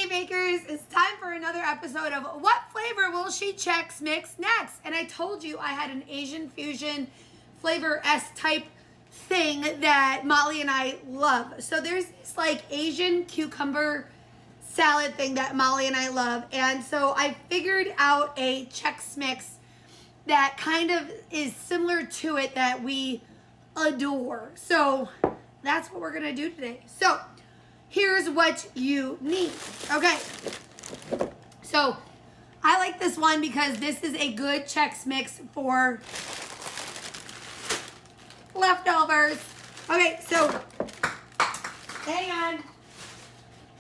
Hey bakers, it's time for another episode of What Flavor Will She Chex Mix Next? And I told you I had an Asian fusion flavor S-type thing that Molly and I love. So there's this like Asian cucumber salad thing that Molly and I love. And so I figured out a Chex Mix that kind of is similar to it that we adore. So that's what we're going to do today. So here's what you need. Okay. So I like this one because this is a good Chex Mix for leftovers. Okay, so hang on.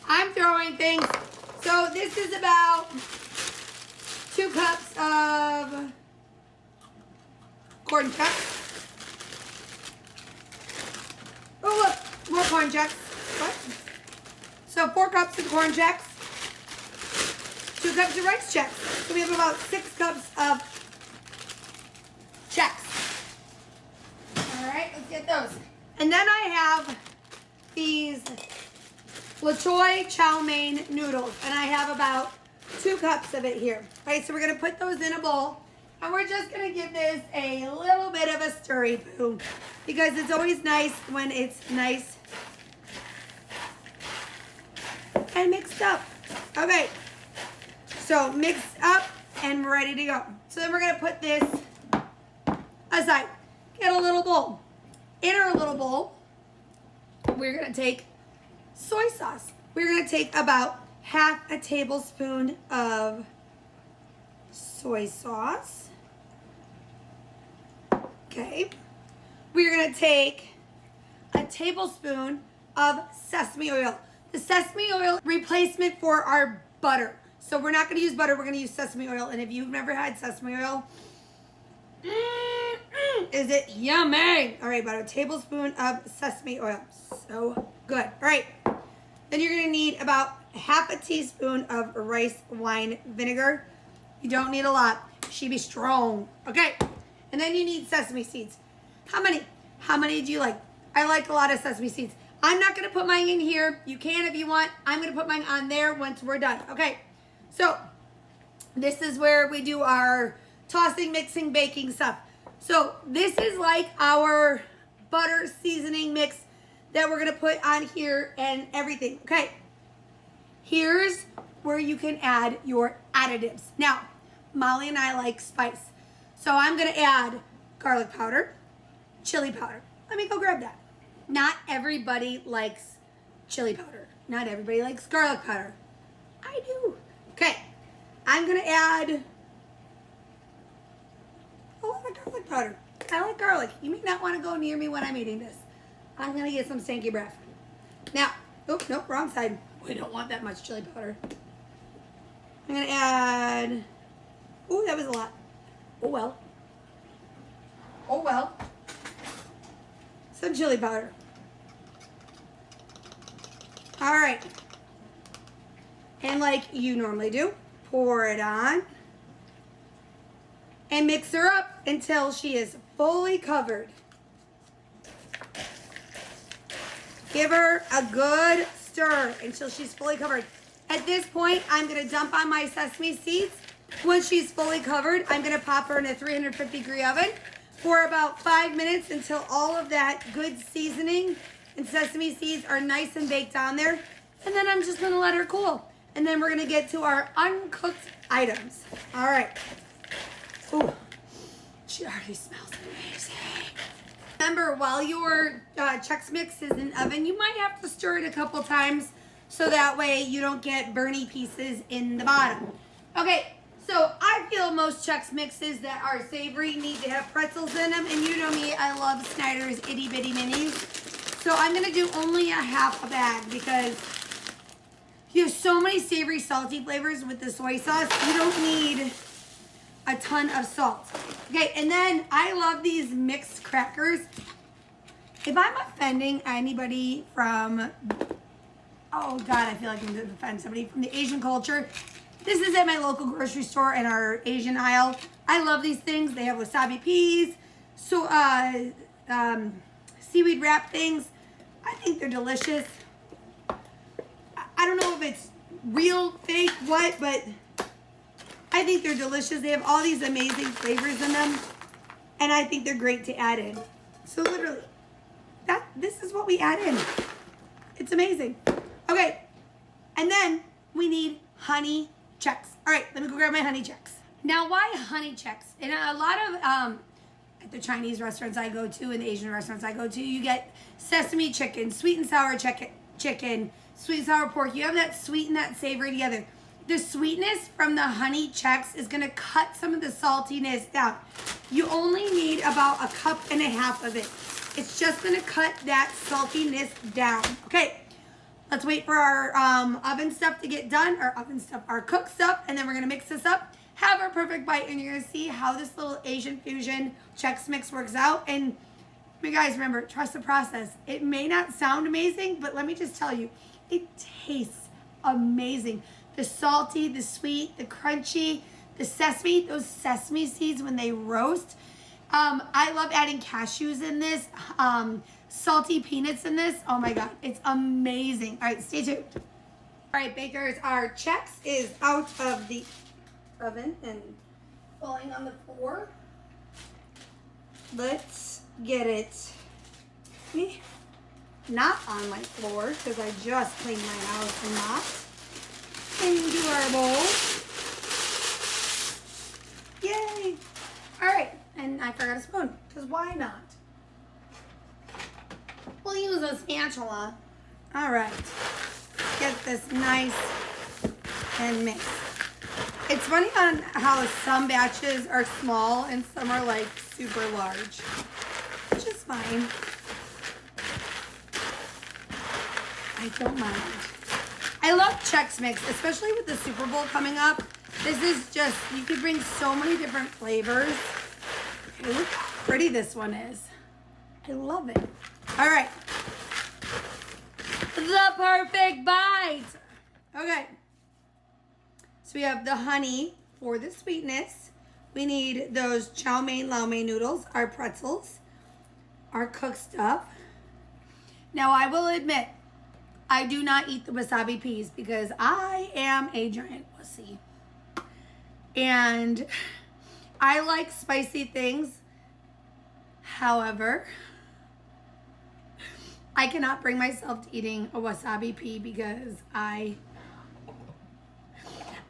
I'm throwing things. So this is about 2 cups of corn Chex. Oh look, more corn Chex. What? So 4 cups of corn Chex, 2 cups of rice Chex. So we have about 6 cups of Chex. All right, let's get those. And then I have these La Choy chow mein noodles, and I have about 2 cups of it here. All right, so we're gonna put those in a bowl, and we're just gonna give this a little bit of a stirry poo, because it's always nice when it's nice and mixed up. Okay, so mixed up and ready to go. So then we're gonna put this aside. Get a little bowl. In our little bowl, we're gonna take soy sauce. We're gonna take about half a tablespoon of soy sauce. Okay. We're gonna take a tablespoon of sesame oil. The sesame oil replacement for our butter. So we're not going to use butter, we're going to use sesame oil. And if you've never had sesame oil, is it yummy? All right, about a tablespoon of sesame oil. So good. All right. Then you're going to need about half a teaspoon of rice wine vinegar. You don't need a lot. She be strong. Okay. And then you need sesame seeds. How many? How many do you like? I like a lot of sesame seeds. I'm not going to put mine in here. You can if you want. I'm going to put mine on there once we're done. Okay, so this is where we do our tossing, mixing, baking stuff. So this is like our butter seasoning mix that we're going to put on here and everything. Okay, here's where you can add your additives. Now, Molly and I like spice. So I'm going to add garlic powder, chili powder. Let me go grab that. Not everybody likes chili powder. Not everybody likes garlic powder. I do. Okay. I'm going to add a lot of garlic powder. I like garlic. You may not want to go near me when I'm eating this. I'm going to get some stanky breath. Now, oh, nope, wrong side. We don't want that much chili powder. I'm going to add, oh, that was a lot. Oh, well. Oh, well. Some chili powder. All right. And like you normally do, pour it on and mix her up until she is fully covered. Give her a good stir until she's fully covered. At this point, I'm going to dump on my sesame seeds. Once she's fully covered, I'm going to pop her in a 350-degree oven for about 5 minutes until all of that good seasoning and sesame seeds are nice and baked on there. And then I'm just going to let her cool. And then we're going to get to our uncooked items. All right. Ooh, she already smells amazing. Remember, while your Chex Mix is in the oven, you might have to stir it a couple times so that way you don't get burny pieces in the bottom. Okay. So I feel most Chex Mixes that are savory need to have pretzels in them. And you know me, I love Snyder's Itty Bitty Minis. So I'm going to do only a half a bag because you have so many savory, salty flavors with the soy sauce. You don't need a ton of salt. Okay, and then I love these mixed crackers. If I'm offending anybody from, oh God, I feel like I'm going to offend somebody from the Asian culture. This is at my local grocery store in our Asian aisle. I love these things. They have wasabi peas, so seaweed wrap things. I think they're delicious. I don't know if it's real, fake, what, but I think they're delicious. They have all these amazing flavors in them, and I think they're great to add in. So literally, this is what we add in. It's amazing. Okay, and then we need honey Chex. All right, let me go grab my honey Chex. Now, why honey Chex? In a lot of at the Chinese restaurants I go to and the Asian restaurants I go to, you get sesame chicken, sweet and sour chicken, sweet and sour pork. You have that sweet and that savory together. The sweetness from the honey Chex is gonna cut some of the saltiness down. You only need about 1.5 cups of it. It's just gonna cut that saltiness down. Okay, let's wait for our oven stuff to get done, our cooked stuff, and then we're gonna mix this up. Have our perfect bite, and you're gonna see how this little Asian fusion Chex mix works out. And you guys remember, trust the process. It may not sound amazing, but let me just tell you, it tastes amazing. The salty, the sweet, the crunchy, the sesame, those sesame seeds when they roast. I love adding cashews in this, salty peanuts in this. Oh my God, it's amazing. All right, stay tuned. All right, bakers, our Chex is out of the oven and falling on the floor. Let's get it not on my floor because I just cleaned my house and mopped. Into our bowl. Yay! All right, and I forgot a spoon because why not? We'll use a spatula. All right, get this nice and mixed. It's funny on how some batches are small and some are like super large, which is fine. I don't mind. I love Chex Mix, especially with the Super Bowl coming up. This is just, you could bring so many different flavors. Okay, look how pretty this one is. I love it. All right. The perfect bite. Okay. So we have the honey for the sweetness. We need those chow mein, lao mein noodles, our pretzels, our cooked stuff. Now I will admit, I do not eat the wasabi peas because I am a giant wussy. And I like spicy things. However, I cannot bring myself to eating a wasabi pea because I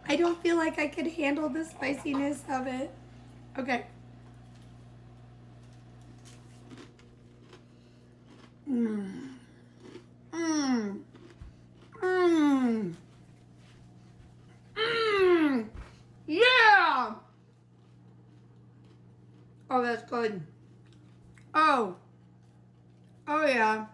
don't feel like I could handle the spiciness of it. Okay. Mmm. Mmm. Mmm. Mmm. Yeah. Oh, that's good. Oh. Oh, yeah.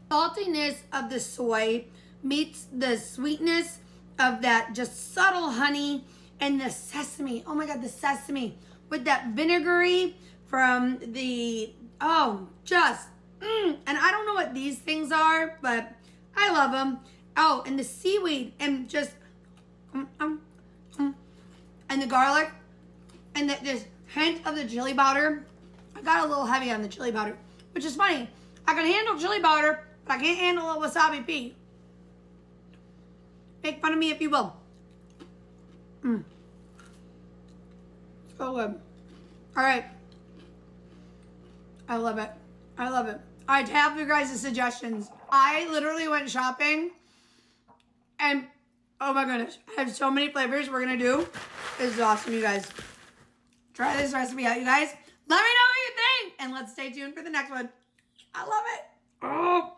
Saltiness of the soy meets the sweetness of that just subtle honey and the sesame. Oh my God, the sesame with that vinegary from the, and I don't know what these things are, but I love them. Oh, and the seaweed and just, and the garlic and this hint of the chili powder. I got a little heavy on the chili powder, which is funny. I can handle chili powder, but I can't handle a wasabi pea. Make fun of me if you will. So good. All right. I love it. I love it. All right, to have you guys' suggestions. I literally went shopping and oh my goodness, I have so many flavors we're gonna do. This is awesome, you guys. Try this recipe out, you guys. Let me know what you think, and let's stay tuned for the next one. I love it. Oh.